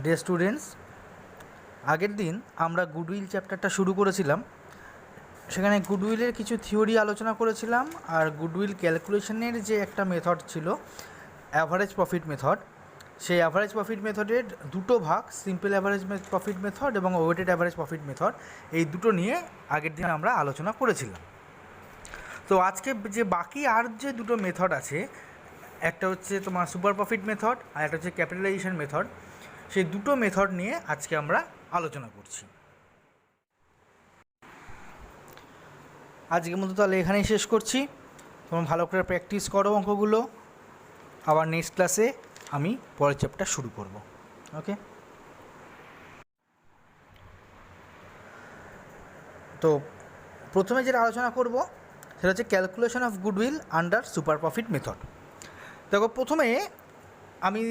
Dear students, আগের দিন আমরা গুডউইল চ্যাপ্টারটা শুরু করেছিলাম। সেখানে গুডউইলের কিছু থিওরি আলোচনা করেছিলাম, আর গুডউইল ক্যালকুলেশনের যে একটা মেথড ছিল অ্যাভারেজ প্রফিট মেথড, সেই অ্যাভারেজ প্রফিট মেথডের দুটো ভাগ, সিম্পল অ্যাভারেজ প্রফিট মেথড এবং ওয়েটেড অ্যাভারেজ প্রফিট মেথড, এই দুটো নিয়ে আগের দিন আমরা আলোচনা করেছিলাম। তো আজকে যে বাকি আর যে দুটো মেথড আছে, একটা হচ্ছে তোমার সুপার প্রফিট মেথড আর একটা হচ্ছে ক্যাপিটালাইজেশন মেথড, সেই দুটো মেথড নিয়ে আজকে আমরা আলোচনা করছি। আজকের মতো তাহলে এখানেই শেষ করছি। তোমরা ভালো করে প্র্যাকটিস করো অঙ্কগুলো, আবার নেক্সট ক্লাসে আমি পরের চ্যাপ্টার শুরু করব। ওকে, তো প্রথমে যেটা আলোচনা করব সেটা হচ্ছে calculation of goodwill under super profit method. দেখো, প্রথমে আমি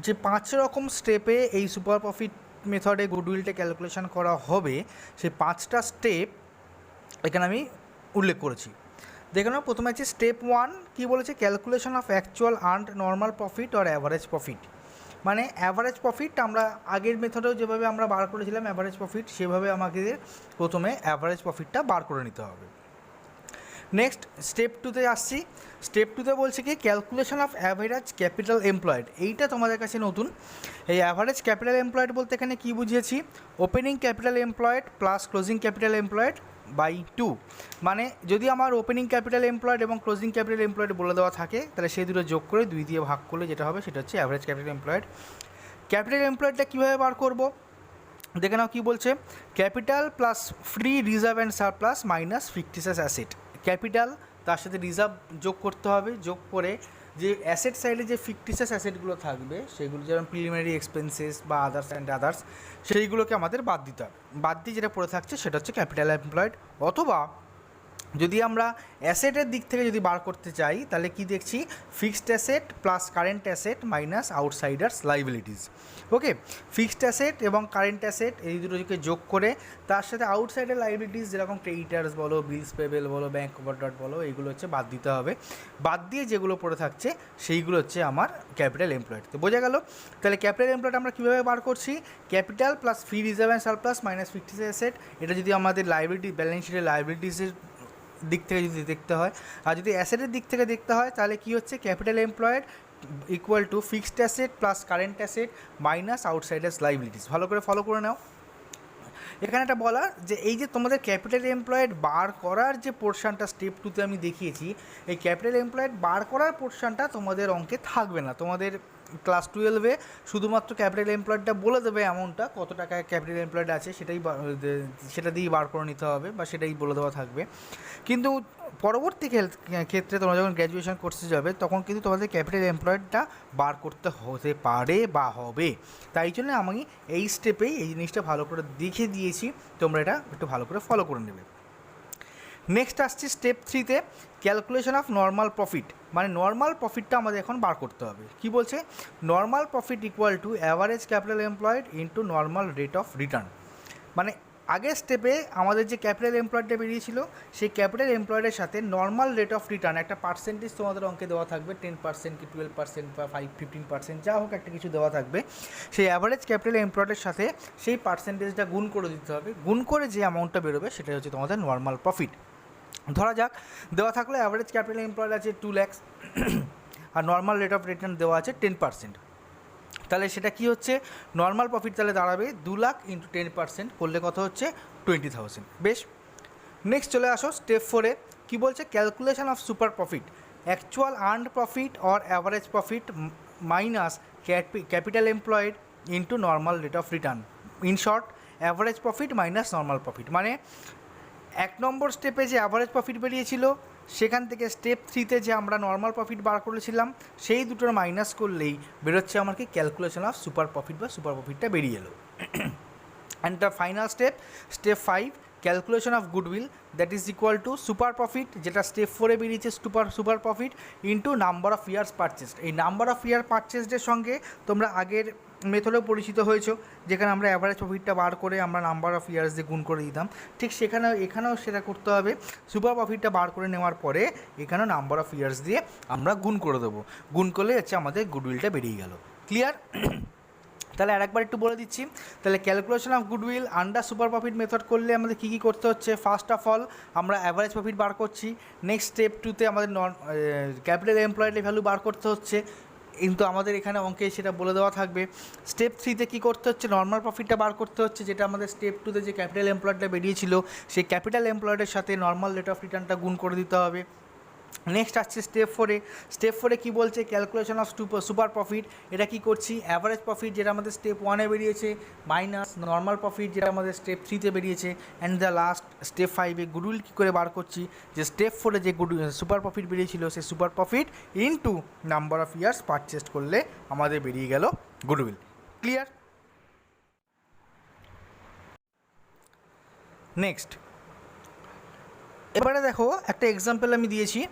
যে 5 রকম স্টেপে এই সুপার প্রফিট মেথডে গুডউইলটা ক্যালকুলেশন করা হবে, সেই 5টা স্টেপ এখানে আমি উল্লেখ করেছি। দেখে নাও, প্রথমে আছে স্টেপ 1, কী বলেছে? Calculation of actual earned normal profit or average profit. মানে অ্যাভারেজ প্রফিট আমরা আগের মেথডেও যেভাবে আমরা বার করেছিলাম অ্যাভারেজ প্রফিট, সেভাবে আমাকে প্রথমে অ্যাভারেজ প্রফিটটা বার করে নিতে হবে। নেক্সট স্টেপ 2তে আসছি। স্টেপ 2তে বলছে কি calculation of average capital employed. এইটা তোমাদের কাছে নতুন। এই অ্যাভারেজ ক্যাপিটাল এমপ্লয়েড বলতে এখানে কী বুঝিয়েছি? Opening capital employed plus closing capital employed by 2। মানে যদি আমার ওপেনিং ক্যাপিটাল এমপ্লয়েড এবং ক্লোজিং ক্যাপিটাল এমপ্লয়েড বলে দেওয়া থাকে, তাহলে সেই দুটো যোগ করে 2 দিয়ে ভাগ করলে যেটা হবে সেটা হচ্ছে অ্যাভারেজ ক্যাপিটাল এমপ্লয়েড। ক্যাপিটাল এমপ্লয়েডটা কীভাবে বার করব? দেখে নাও কী বলছে। Capital plus free reserve and surplus minus fictitious asset. Capital, তার সাথে রিজার্ভ যোগ করতে হবে, যোগ করে যে অ্যাসেট সাইডে যে ফিকটিসিয়াস অ্যাসেটগুলো থাকবে, সেগুলো যেমন প্রিলিমিনারি এক্সপেন্সেস বা আদার্স অ্যান্ড আদার্স, সেইগুলোকে আমাদের বাদ দিতে হবে। বাদ দিয়ে যেটা পড়ে থাকছে সেটা হচ্ছে ক্যাপিটাল এমপ্লয়েড। অথবা যদি আমরা অ্যাসেটের দিক থেকে যদি বার করতে চাই, তাহলে কি দেখছি? Fixed asset plus current asset minus outsiders liabilities. Okay, fixed asset এবং কারেন্ট অ্যাসেট এই দুটোকে যোগ করে তার সাথে আউটসাইডার লাইবিলিটিস যেরকম ক্রেডিটার্স বলো, বিলস পেবেল বলো, ব্যাঙ্ক ওভারড্রাফট বলো, এইগুলো হচ্ছে বাদ দিতে হবে। বাদ দিয়ে যেগুলো পড়ে থাকছে সেইগুলো হচ্ছে আমার ক্যাপিটাল এমপ্লয়েড। তো বোঝা গেল? তাহলে ক্যাপিটাল এমপ্লয়েড আমরা কীভাবে বার করছি? Capital plus free reserve and surplus minus fixed asset. এটা যদি আমাদের লাইবিলিটি ব্যালেন্স শিটের লাইবিলিটিসের দিক থেকে যদি দেখতে হয়, আর যদি অ্যাসেটের দিক থেকে দেখতে হয়, তাহলে কি হচ্ছে? Capital employed equal to fixed asset plus current asset minus outsiders liabilities. ভালো করে ফলো করে নাও। এখানে একটা বলা যে এই যে তোমাদের ক্যাপিটাল এমপ্লয়েড বার করার যে পোর্শনটা স্টেপ 2তে আমি দেখিয়েছি, এই ক্যাপিটাল এমপ্লয়েড বার করার পোর্শনটা তোমাদের অঙ্কে থাকবে না। তোমাদের ক্লাস 12-এ শুধুমাত্র ক্যাপিটাল এমপ্লয়েডটা বলে দেবে অ্যামাউন্টটা, কত টাকা ক্যাপিটাল এমপ্লয়েড আছে সেটা দিয়েই বার করে নিতে হবে বা সেটাই বলে দেওয়া থাকবে। কিন্তু পরবর্তী ক্ষেত্রে তোমরা যখন গ্র্যাজুয়েশন কোর্সে যাবে, তখন কিন্তু তোমাদের ক্যাপিটাল এমপ্লয়েডটা বার করতে হতে পারে বা হবে। তাই জন্য আমি এই স্টেপেই এই জিনিসটা ভালো করে দেখে দিয়েছি, তোমরা এটা একটু ভালো করে ফলো করে নেবে। নেক্সট আসছি স্টেপ 3তে, ক্যালকুলেশন অফ নর্মাল প্রফিট। মানে নর্মাল প্রফিটটা আমাদের এখন বার করতে হবে। কি বলছে? Normal profit equal to average capital employed into normal rate of return. মানে আগের স্টেপে আমাদের যে ক্যাপিটাল এমপ্লয়েডটা বেরিয়েছিল, সেই ক্যাপিটাল এমপ্লয়েডের সাথে নর্মাল রেট অফ রিটার্ন একটা পার্সেন্টেজ তোমাদের অঙ্কে দেওয়া থাকবে, 10% কি 12% বা 15%, যা হোক একটা কিছু দেওয়া থাকবে। সেই অ্যাভারেজ ক্যাপিটাল এমপ্লয়েডের সাথে সেই পার্সেন্টেজটা গুণ করে দিতে হবে। গুণ করে যে অ্যামাউন্টটা বেরোবে সেটা হচ্ছে তোমাদের নর্মাল প্রফিট। ধরা যাক দেওয়া থাকলে অ্যাভারেজ ক্যাপিটাল এমপ্লয়েড আছে 2 লাখ আর নর্মাল রেট অফ রিটার্ন দেওয়া আছে 10%। তাহলে সেটা কি হচ্ছে? নর্মাল প্রফিট তাহলে দাঁড়াবে 2 লাখ ইন্টু 10% করলে কত হচ্ছে? 20,000। বেশ, নেক্সট চলে আসো স্টেপ 4-এ। কী বলছে? Calculation of super profit, actual earned profit or average profit minus capital employed into normal rate of return. In short, average profit minus normal profit. মানে 1 নম্বর স্টেপে যে অ্যাভারেজ প্রফিট বেরিয়েছিল, সেখান থেকে স্টেপ 3তে যে আমরা নর্মাল প্রফিট বার করেছিলাম, সেই দুটোর মাইনাস করলেই বেরোচ্ছে আমার কি? ক্যালকুলেশন অফ সুপার প্রফিট বা সুপার প্রফিটটা বেরিয়ে এলো। And the final step, step 5, calculation of goodwill, that is equal to super profit, যেটা স্টেপ 4-এ বেরিয়েছে, super profit into number of years purchased. এই নাম্বার অফ ইয়ার পারচেসডের সঙ্গে তোমরা আগের মেথডেও পরিচিত হয়েছো, যেখানে আমরা অ্যাভারেজ প্রফিটটা বার করে আমরা নাম্বার অফ ইয়ার্স দিয়ে গুণ করে দিতাম। ঠিক এখানেও সেটা করতে হবে। সুপার প্রফিটটা বার করে নেওয়ার পরে এখানেও নাম্বার অফ ইয়ার্স দিয়ে আমরা গুণ করে দেবো। গুণ করলে হচ্ছে আমাদের গুডউইলটা বেরিয়ে গেল। ক্লিয়ার? তাহলে আরেকবার একটু বলে দিচ্ছি। তাহলে calculation of goodwill under super profit method করলে আমাদের কী কী করতে হচ্ছে? ফার্স্ট অফ অল আমরা অ্যাভারেজ প্রফিট বার করছি। নেক্সট স্টেপ 2তে আমাদের ক্যাপিটাল এমপ্লয়েড ভ্যালু বার করতে হচ্ছে, কিন্তু আমাদের এখানে অঙ্কে সেটা বলে দেওয়া থাকবে। স্টেপ 3তে কী করতে হচ্ছে? নর্মাল প্রফিটটা বার করতে হচ্ছে, যেটা আমাদের স্টেপ 2তে যে ক্যাপিটাল এমপ্লয়েডটা বেরিয়েছিল সেই ক্যাপিটাল এমপ্লয়েডের সাথে নর্মাল রেট অফ রিটার্নটা গুণ করে দিতে হবে। নেক্সট আসছে স্টেপ 4-এ কী বলছে? Calculation of super profit. এটা কী করছি? অ্যাভারেজ প্রফিট যেটা আমাদের স্টেপ 1-এ বেরিয়েছে মাইনাস নর্মাল প্রফিট যেটা আমাদের স্টেপ 3-তে বেরিয়েছে, অ্যান্ড দ্য লাস্ট স্টেপ 5-এ গুডউইল কী করে বার করছি? যে স্টেপ 4-এ যে সুপার প্রফিট বেরিয়েছিল সেই super profit into number of years purchase করলে আমাদের বেরিয়ে গেল গুডউইল। ক্লিয়ার? নেক্সট এবারে দেখো একটা এক্সাম্পল আমি দিয়েছি।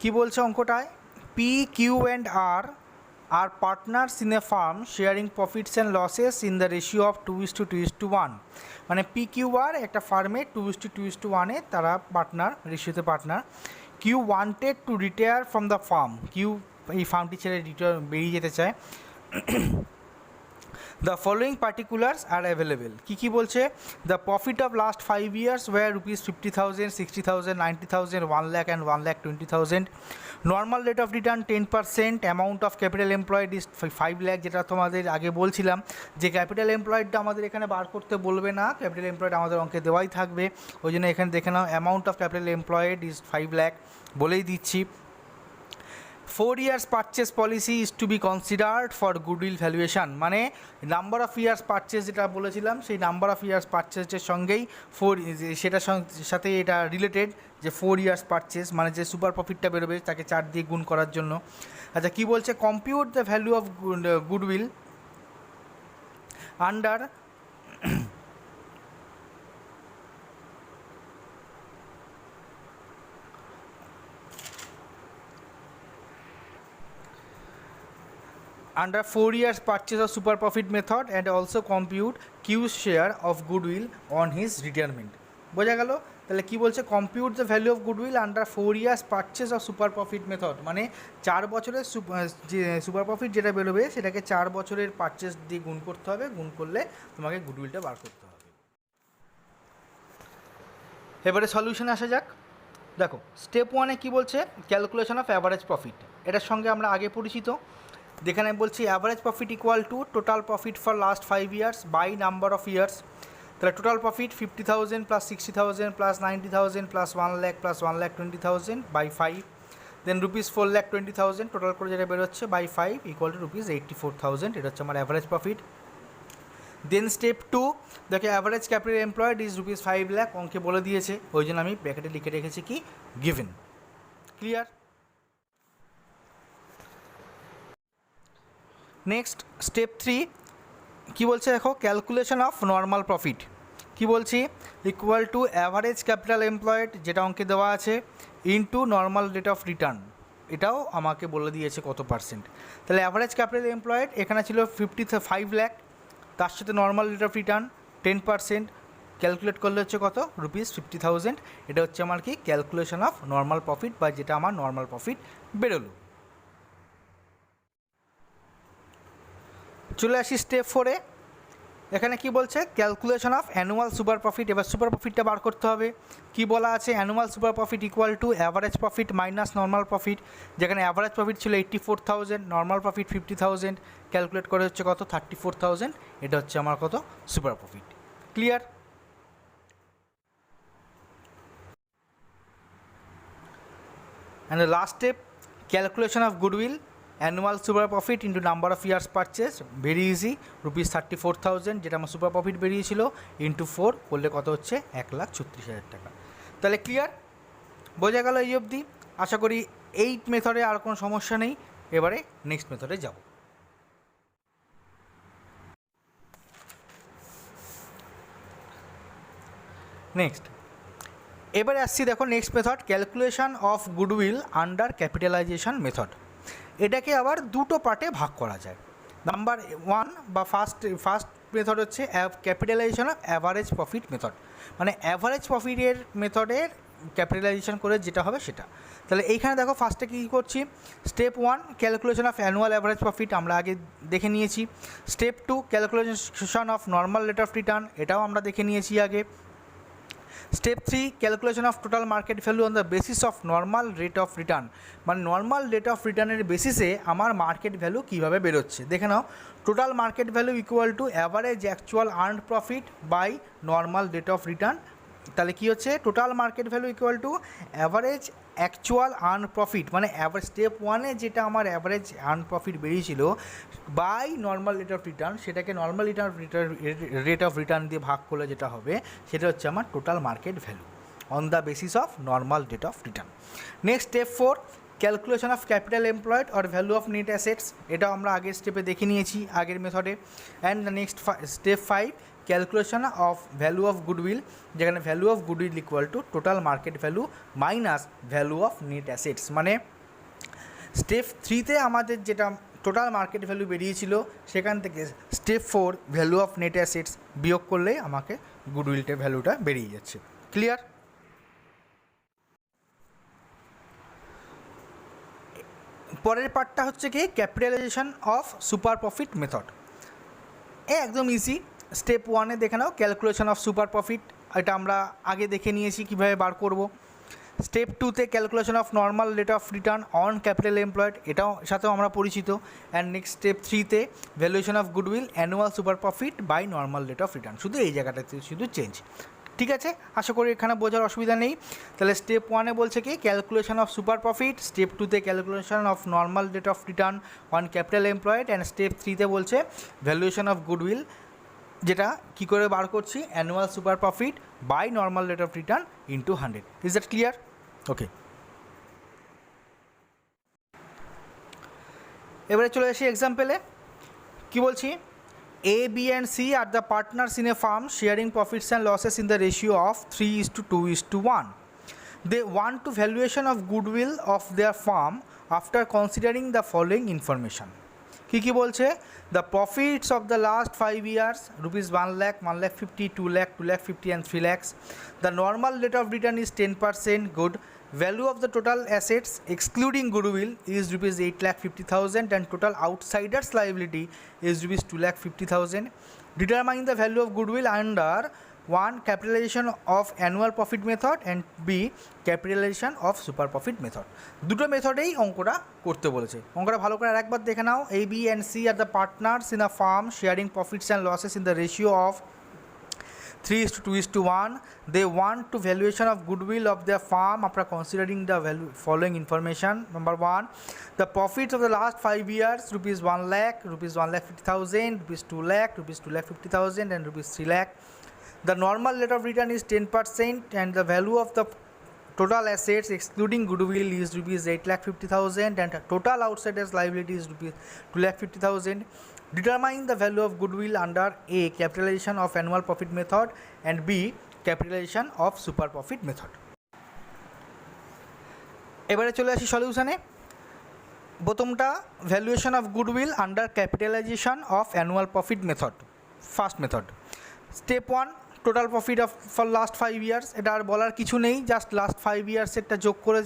কি বলছে অঙ্কটায়? P Q and R partners in a firm sharing profits and losses in the ratio of 2:2:1। মানে পি কিউ আর একটা ফার্মে 2:2:1-এ তারা পার্টনার, রেশিওতে partner. Q wanted to retire from the firm. Q এই ফার্মটি ছেড়ে বেরিয়ে যেতে চায়। The following particulars are available. কী বলছে? The profit of last 5 years were rupees 50,000, 60,000, 90,000, 1 lakh and 1,20,000. Normal rate of return 10%. Amount of capital employed is 5 lakh, যেটা তোমাদের আগে বলছিলাম যে ক্যাপিটাল এমপ্লয়েডটা আমাদের এখানে বার করতে বলবে না, ক্যাপিটাল এমপ্লয়েড আমাদের অঙ্কে দেওয়াই থাকবে। ওই জন্য এখানে দেখে নাও amount of capital employed is 5 lakh বলেই দিচ্ছি। 4 years purchase policy is to be considered for goodwill valuation। মানে নাম্বার অফ ইয়ার্স পারচেস যেটা বলেছিলাম সেই নাম্বার অফ ইয়ার্স পারচেসের সঙ্গেই সেটার সাথে এটা রিলেটেড, যে 4 years পারচেস মানে যে সুপার প্রফিটটা বেরোবে তাকে 4 দিয়ে গুণ করার জন্য। আচ্ছা কী বলছে? Compute the value of goodwill under under 4 years purchase of super profit method and also compute Q's share of goodwill on his retirement। বোঝা গেল? তাহলে কী বলছে? Compute the value of goodwill under 4 years purchase of super profit method. মানে 4 বছরের যে super profit যেটা বেরোবে সেটাকে 4 বছরের পারচেস দিয়ে গুণ করতে হবে, গুণ করলে তোমাকে গুডউইলটা বার করতে হবে। এবারে সলিউশনে আসা যাক। দেখো স্টেপ 1-এ কী বলছে? Calculation of average profit. এটার সঙ্গে আমরা আগে পরিচিত। যেখানে বলছি average profit equal to total profit for last 5 years by number of years. তাহলে total profit 50,000 plus 60,000 plus 90,000 plus 1 lakh plus 1,20,000 by 5, then rupees 4,20,000 total করে যেটা বেরোচ্ছে বাই 5 ইকুয়াল টু রুপিস 84,000। এটা হচ্ছে আমার অ্যাভারেজ প্রফিট। দেন স্টেপ 2 দেখে average capital employed is rupees 5 lakh, অঙ্কে বলে দিয়েছে ওই জন্য আমি ব্র্যাকেটে লিখে রেখেছি কি গিভেন। ক্লিয়ার? নেক্সট স্টেপ 3 কী বলছে? দেখো ক্যালকুলেশন অফ নর্মাল প্রফিট। কী বলছি? Equal to average capital employed যেটা অঙ্কে দেওয়া আছে into normal rate of return. এটাও আমাকে বলে দিয়েছে কত পার্সেন্ট। তাহলে অ্যাভারেজ ক্যাপিটাল এমপ্লয়েড এখানে ছিল 55 lakh, তার সাথে normal rate of return 10%, calculate করলে হচ্ছে কত? রুপিস 50,000। এটা হচ্ছে আমার কি ক্যালকুলেশন অফ নর্মাল প্রফিট বা যেটা আমার নর্মাল প্রফিট বেরোলো। চলে আসি স্টেপ 4-এ। এখানে কি বলছে? Calculation of annual super profit. এবার সুপার প্রফিটটা বার করতে হবে। কি বলা আছে? Annual super profit equal to average profit minus normal profit. যেখানে অ্যাভারেজ প্রফিট ছিল 84,000, নর্মাল প্রফিট 50,000, ক্যালকুলেট করে হচ্ছে কত? 34,000। এটা হচ্ছে আমার কত? Super profit. Clear? And the last step calculation of goodwill annual super profit into number of years purchase. Very easy, rupees 34,000 যেটা আমার সুপার প্রফিট বেরিয়েছিল ইন্টু 4 করলে কত হচ্ছে? 1,36,000 টাকা। তাহলে ক্লিয়ার? বোঝা গেল এই অবধি? আশা করি এই মেথডে আর কোনো সমস্যা নেই। এবারে নেক্সট মেথডে যাব। নেক্সট এবারে আসছি, দেখো next method calculation of goodwill under capitalization method. এটাকে আবার দুটো পার্টে ভাগ করা যায়। নাম্বার 1 বা ফার্স্ট মেথড হচ্ছে capitalization of average profit method. মানে অ্যাভারেজ প্রফিটের মেথডের ক্যাপিটালাইজেশন করে যেটা হবে সেটা। তাহলে এইখানে দেখো ফার্স্টে কী করছি, step 1 calculation of annual average profit আমরা আগে দেখে নিয়েছি। Step 2 calculation of normal rate of return, এটাও আমরা দেখে নিয়েছি আগে। Step 3 calculation of total market value on the basis of normal rate of return, মানে নর্মাল রেট অফ রিটার্নের বেসিসে আমার মার্কেট ভ্যালু কীভাবে বেরোচ্ছে দেখে নাও। Total market value equal to average actual earned profit by normal rate of return. তাহলে কী হচ্ছে, total market value equal to average actual earn profit, মানে স্টেপ 1-এ যেটা আমার অ্যাভারেজ আর্ন প্রফিট বেরিয়েছিল by normal rate of return, সেটাকে normal rate of return দিয়ে ভাগ করলে যেটা হবে সেটা হচ্ছে আমার total market value on the basis of normal rate of return. Next step 4 calculation of capital employed or value of net assets, এটাও আমরা আগের স্টেপে দেখে নিয়েছি আগের মেথডে। And next step 5 calculation of value of goodwill, যেখানে value of goodwill equal to total market value minus value of net assets, মানে স্টেপ 3-তে আমাদের যেটা টোটাল মার্কেট ভ্যালু বেরিয়েছিল সেখান থেকে step 4 value of net assets বিয়োগ করলেই আমাকে গুডউইলটার ভ্যালুটা বেরিয়ে যাচ্ছে। ক্লিয়ার? পরের পার্টটা হচ্ছে কি capitalisation of super profit method. একদম ইজি। স্টেপ 1-এ দেখে নাও ক্যালকুলেশন অফ সুপার প্রফিট, এটা আমরা আগে দেখে নিয়েছি কীভাবে বার করব। স্টেপ 2-তে calculation of normal rate of return on capital employed, এটাও সাথেও আমরা পরিচিত। অ্যান্ড নেক্সট স্টেপ 3-তে valuation of goodwill annual super profit by normal rate of return, শুধু এই জায়গাটাতে শুধু চেঞ্জ। ঠিক আছে, আশা করি এখানে বোঝার অসুবিধা নেই। তাহলে স্টেপ 1-এ বলছে কি calculation of super profit, step 2-তে calculation of normal rate of return on capital employed, and step 3-তে বলছে ভ্যালুয়েশন অফ গুডউইল, যেটা কী করে বার করছি annual super profit by normal rate of return into 100। Is that clear? Okay, এবারে চলে আসি এক্সাম্পলে। কী বলছি, A, B and C are the partners in a firm sharing profits and losses in the ratio of 3:2:1. They want to valuation of goodwill of their firm after considering the following information. কী বলছে, the profits of the last 5 years rupees 1 lakh, 1 lakh 50, 2 lakh, 2 lakh 50 and 3 lakhs. The normal rate of return is 10% good. Value of the total assets excluding goodwill is rupees 8,50,000 and total outsiders liability is rupees 2,50,000. Determine the value of goodwill under 1 capitalization of annual profit method and B capitalization of super profit method. দুটো মেথডেই অঙ্কটা করতে বলেছে। অঙ্কটা ভালো করে আরেকবার দেখে নাও। A, B and C are the partners in a firm sharing profits and losses in the ratio of 3:2:1. They want to valuation of goodwill of their firm after considering the following information. Number 1, the profits of the last 5 years rupees 1 lakh, rupees 1,50,000, rupees 2 lakh, rupees 2,50,000 and rupees 3 lakh. The normal rate of return is 10% and the value of the total assets excluding goodwill is rupees 8,50,000 and total outsiders liability is rupees 2,50,000. Determine the value of goodwill under A capitalization of annual profit method and B capitalization of super profit method. এবারে চলে আসি সলিউশনে। প্রথমটা valuation of goodwill under capitalisation of annual profit method, first method. Step 1 total profit of for last 5 years, এটা আর বলার কিছু নেই, জাস্ট লাস্ট 5 ইয়ার্সেরটা যোগ করে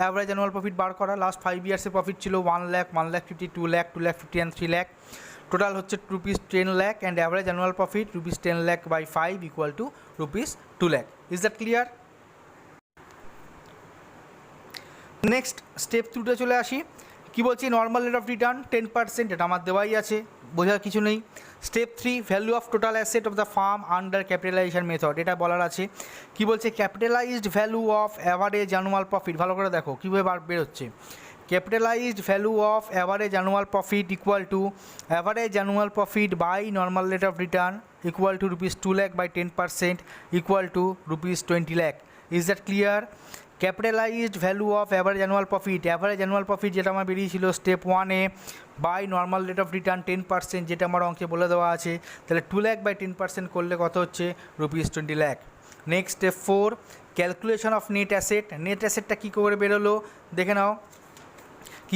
অ্যাভারেজ অ্যানুয়াল প্রফিট বার করা। লাস্ট 5 ইয়ার্সের প্রফিট ছিল 1 lakh, 1 lakh 50, 2 lakh, 2 lakh 50 and 3 lakh. Total হচ্ছে rupees 10 lakh and average annual profit rupees 10 lakh by 5 equal to rupees 2 lakh. Is that clear? Next step 2-তে চলে আসি। কী বলছি, normal rate of return 10%, এটা আমার দেওয়াই আছে, বোঝার কিছু নেই। Step 3 value of total asset of the firm under capitalization method, এটা বলার আছে। কী বলছে, capitalized value of average annual profit, ভালো করে দেখো কীভাবে বেরোচ্ছে। Capitalized value of average annual profit equal to average annual profit by normal rate of return equal to rupees 2 lakh by 10% equal to rupees 20 lakh. Is that clear? Capitalized value of average annual profit যেটা আমার বেরিয়েছিল step 1-এ by normal rate of return 10%, যেটা আমার অঙ্কে বলে দেওয়া আছে। তাহলে 2 lakh বাই 10% করলে কত হচ্ছে, rupees 20 lakh. Next step 4 calculation of net asset. Net অ্যাসেটটা কী করে বেরোলো দেখে নাও।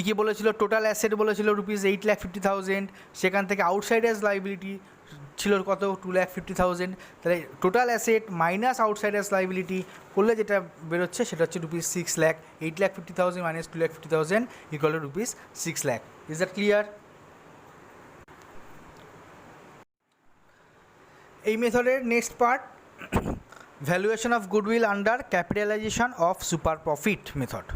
কী বলেছিল, টোটাল অ্যাসেট বলেছিল রুপিস 8,50,000, সেখান থেকে আউটসাইডার্স লাইবিলিটি ছিল কত 2,50,000, তাহলে total asset minus outsiders liability করলে যেটা বেরোচ্ছে সেটা হচ্ছে ₹6 lakh. 8,50,000 minus 2,50,000 equal to ₹6 lakh. Is that clear? এই মেথডের next part valuation of goodwill under capitalisation of super profit method.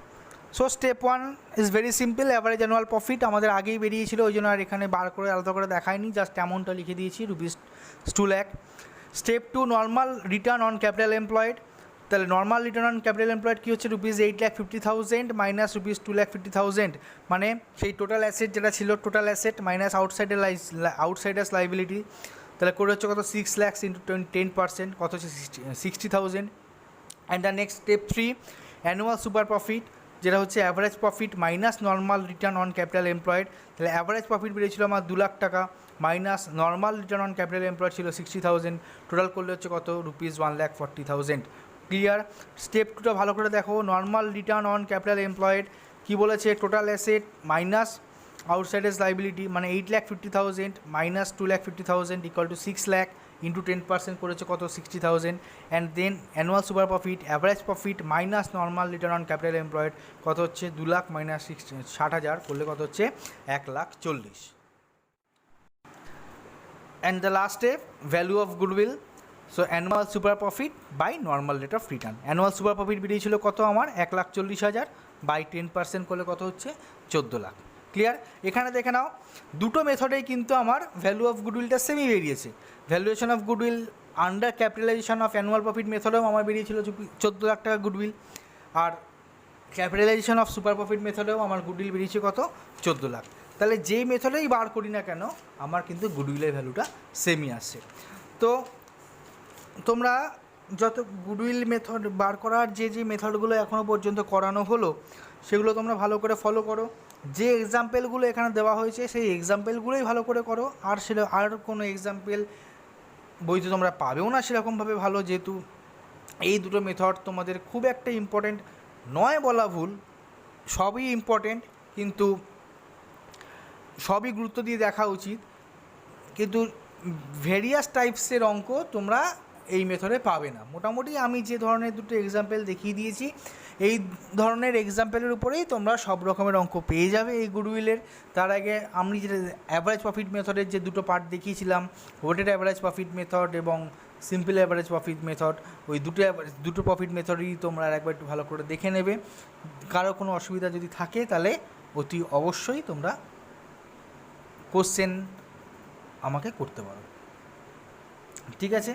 So step 1 is very simple, average annual profit আমাদের আগেই বেরিয়েছিল, ওই জন্য আর এখানে বার করে আলাদা করে দেখায়নি, জাস্ট অ্যামাউন্টটা লিখে দিয়েছি ₹2 lakh. Step 2 normal return on capital employed. তাহলে normal return on capital employed কী হচ্ছে ₹8,50,000 মাইনাস ₹2,50,000, মানে সেই টোটাল অ্যাসেট যেটা ছিল total asset minus outsiders liability, তাহলে করে হচ্ছে কত 6 lakhs ইন্টু 10%, কত হচ্ছে 60,000। And the next step 3 annual super profit, যেটা হচ্ছে average profit minus normal return on capital employed. তাহলে অ্যাভারেজ প্রফিট বেরিয়েছিল আমার 2 লাখ টাকা minus normal return on capital employed ছিল 60,000, টোটাল করলে হচ্ছে কত ₹1,40,000। ক্লিয়ার? স্টেপ 2টা ভালো করে দেখো, normal return on capital employed কী বলেছে, total asset minus outsiders liability মানে 8,50,000 minus 2,50,000 equal to 6 lakh into 10% করেছে কত 60,000। And then annual super profit average profit minus normal return on capital employed কত হচ্ছে 2 লাখ মাইনাস 60,000 করলে কত হচ্ছে 1,40,000। And the last step value of goodwill. So annual super profit by normal rate of return. Annual super profit বেরিয়েছিল কত আমার 1,40,000 by 10% করলে কত হচ্ছে 14 লাখ। ক্লিয়ার? এখানে দেখে নাও দুটো মেথডেই কিন্তু আমার ভ্যালু অফ গুডউইলটা সেমই বেরিয়েছে। Valuation of goodwill under capitalisation of annual profit মেথডেও আমার বেরিয়েছিল 14 লাখ টাকা গুডউইল, আর ক্যাপিটালাইজেশন অফ সুপার প্রফিট মেথডেও আমার গুডউইল বেরিয়েছে কত 14 লাখ। তাহলে যেই মেথডেই বার করি না কেন আমার কিন্তু গুডউইলের ভ্যালুটা সেমই আসছে। তো তোমরা যত গুডউইল মেথড বার করার যে মেথডগুলো এখনও পর্যন্ত করানো হলো সেগুলো তোমরা ভালো করে ফলো করো। যে এক্সাম্পেলগুলো এখানে দেওয়া হয়েছে সেই এক্সাম্পেলগুলোই ভালো করে করো, আর আর কোনো এক্সাম্পেল বইতে তোমরা পাবেও না সেরকমভাবে ভালো, যেহেতু এই দুটো মেথড তোমাদের খুব একটা ইম্পর্টেন্ট নয় বলা ভুল, সবই ইম্পর্টেন্ট, কিন্তু সবই গুরুত্ব দিয়ে দেখা উচিত। কিন্তু ভেরিয়াস টাইপসের অঙ্ক তোমরা এই মেথডে পাবে না। মোটামুটি আমি যে ধরনের দুটো এক্সাম্পল দেখিয়ে দিয়েছি এই ধরনের এক্সাম্পলের উপরেই তোমরা সব রকমের অঙ্ক পেয়ে যাবে এই গুডউইলের। তার আগে আমি যেটা অ্যাভারেজ প্রফিট মেথডের যে দুটো পার্ট দেখিয়েছিলাম, ওয়েটেড অ্যাভারেজ প্রফিট মেথড এবং সিম্পল অ্যাভারেজ প্রফিট মেথড, ওই দুটো প্রফিট মেথডই তোমরা একবার একটু ভালো করে দেখে নেবে। কারো কোনো অসুবিধা যদি থাকে তাহলে অতি অবশ্যই তোমরা কোশ্চেন আমাকে করতে পারো। ঠিক আছে?